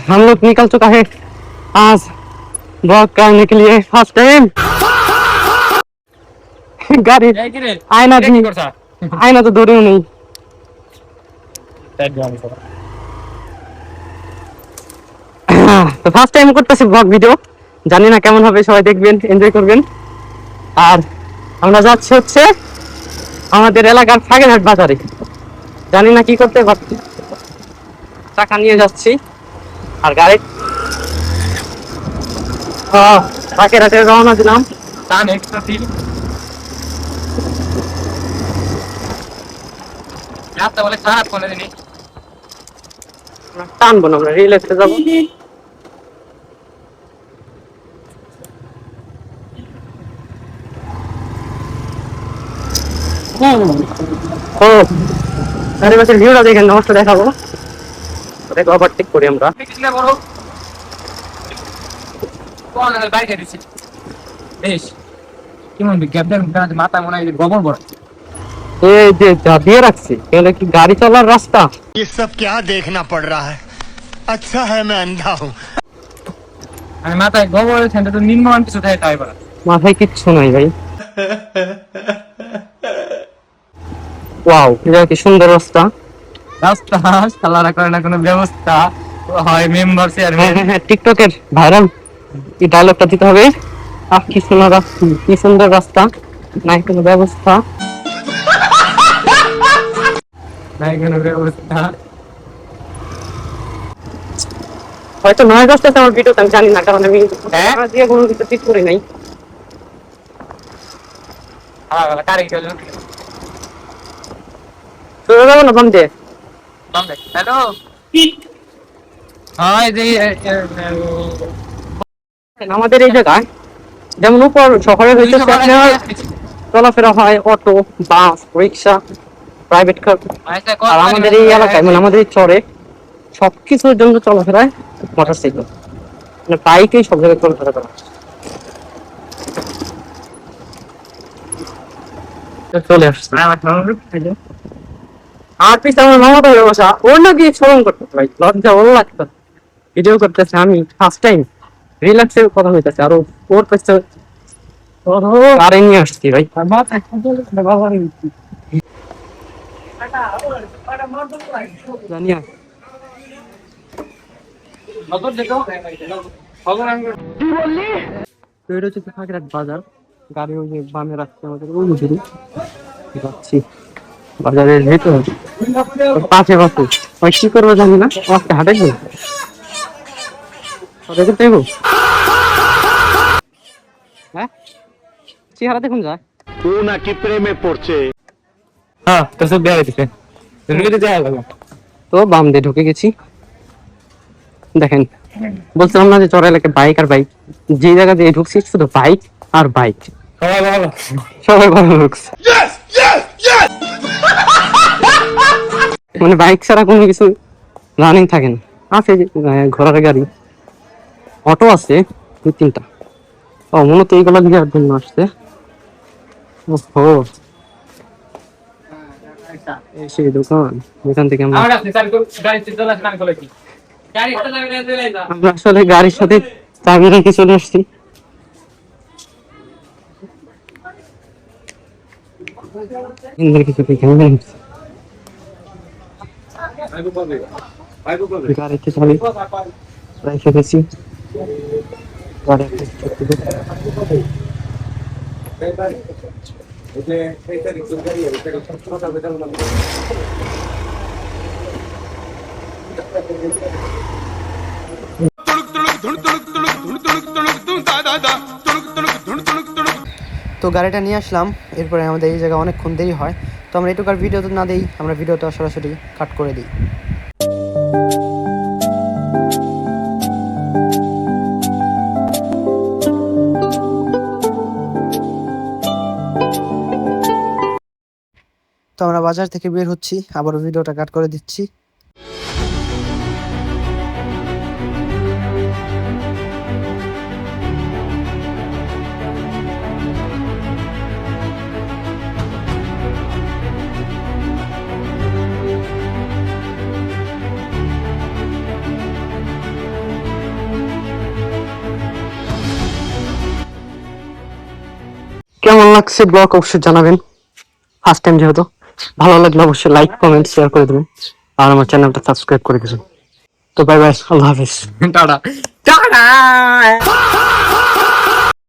हम लोग निकल चुका है आज ब्लॉग करने के लिए फर्स्ट टाइम। गाड़ी आईना दी आईना तो धरेও নেই। তো ফার্স্ট টাইম করতেছি ব্লগ ভিডিও, জানি না কেমন হবে, সবাই দেখবেন, এনজয় করবেন। আর আমরা যাচ্ছি হচ্ছে আমাদের এলাকার ফাগেরহাট বাজারে, জানি না কি করতে, টাকা নিয়ে যাচ্ছি। আর গাড়ি ফাগেরহাটে রওনা দিলাম। টানবো না, আমরা রিল্যাক্সে যাবো। চারিপাশের ভিউটা দেখেন, নমস্ত দেখাবো, দেখো ওভারটেক করি আমরা। মাথা মনে হয় গোবর বড় এই যে যা দিয়ে রাখছি, এগুলো কি গাড়ি চলার রাস্তা? ये सब क्या देखना पड़ रहा है? अच्छा है मैं अंधा हूँ। মাথায় গোবর তো নির্মাণ কিছু থাকে, তাই বলা মাথায় কিচ্ছু নাই ভাই। ওয়াও, এটা কি সুন্দর রাস্তা। রাস্তা শালারা করে না কোনো ব্যবস্থা, হয় মেম্বার চেয়ারম্যান। হ্যাঁ, টিকটকের ভাইরাল এই ডায়লগটা দিতে হবে। কি সুন্দর রাস্তা, কি সুন্দর রাস্তা, নাই কোনো ব্যবস্থা, নাই কোনো ব্যবস্থা। হয়তো 9-10টাতে আমার ভিডিওতে, আমি জানি না, কারণ আমি দিয়ে কোনো কিছু ঠিক করি নাই। চলে যাবো না বামে? হ্যালো, আমাদের এই জায়গায় যেমন উপর শহরে হয়েছে চলাফেরা হয় অটো, বাস, রিক্সা, প্রাইভেট কার। আর আমাদের এই এলাকায়, মানে আমাদের এই চরে, সবকিছুর জন্য চলাফেরায় মোটরসাইকেল, মানে বাইকেই সব জায়গায় চলাফেরা করা। চলে আসছে আর পিছনে আমার মামা তো বসা, ওর না গিয়ে স্মরণ করতে ভাই, লজ্জা ভালো লাগতো। ভিডিও করতেছে, আমি ফার্স্ট টাইম রিল্যাক্সে কথা হইতেছে, আর ওর পেছনে আরে নিয়ে আসছি ভাই। জানিয়া ফাগেরহাট বাজার, গাড়ি ওই যে বামে রাখছে আমাদের, ওই শুরু যাচ্ছি বাজারের ভেতর। পাশে পাশে ওই কি করবো জানি না, আজকে হাটে গেল দেখবো। হ্যাঁ, চেহারা দেখুন যায় तू ना कि प्रेमे पड़ছে। হ্যাঁ, তো সব দেয়া দিছে, তো বাম দিয়ে ঢুকে গেছি। দেখেন, বলছিলাম না যে চর এলাকায় বাইক আর বাইক, যে জায়গা দিয়ে ঢুকছি শুধু বাইক আর বাইক, সবাই ভালো ঢুকছে। মানে বাইক ছাড়া কোনো কিছু রানিং থাকে না। আছে ঘোড়ার গাড়ি, অটো আছে 2-3টা। ও মূলত এইগুলো দেওয়ার জন্য আসছে। ওহো, এই সেই দোকান, যেখান থেকে আমরা আসলে গাড়ির সাথে চাবি রেখে চলে আসছি। কিছু গাড়িতে চাবি রেখে গেছি। তো গাড়িটা নিয়ে আসলাম, এরপরে আমাদের এই জায়গায় অনেকক্ষণ দেরি হয়, তো আমরা এটুকার ভিডিও তো না দিই, আমরা ভিডিওটা সরাসরি কাট করে দিই। তো আমরা বাজার থেকে বের হচ্ছি, আবারও ভিডিওটা কাট করে দিচ্ছি। কেমন লাগছে ব্লগ অবশ্যই জানাবেন। ফার্স্ট টাইম যেহেতু, ভালো লাগলে অবশ্যই লাইক কমেন্ট শেয়ার করে দেবেন আর আমার চ্যানেলটা সাবস্ক্রাইব করে দেবেন। তো বাই বাই, আল্লাহ হাফিজ, টাটা টাটা।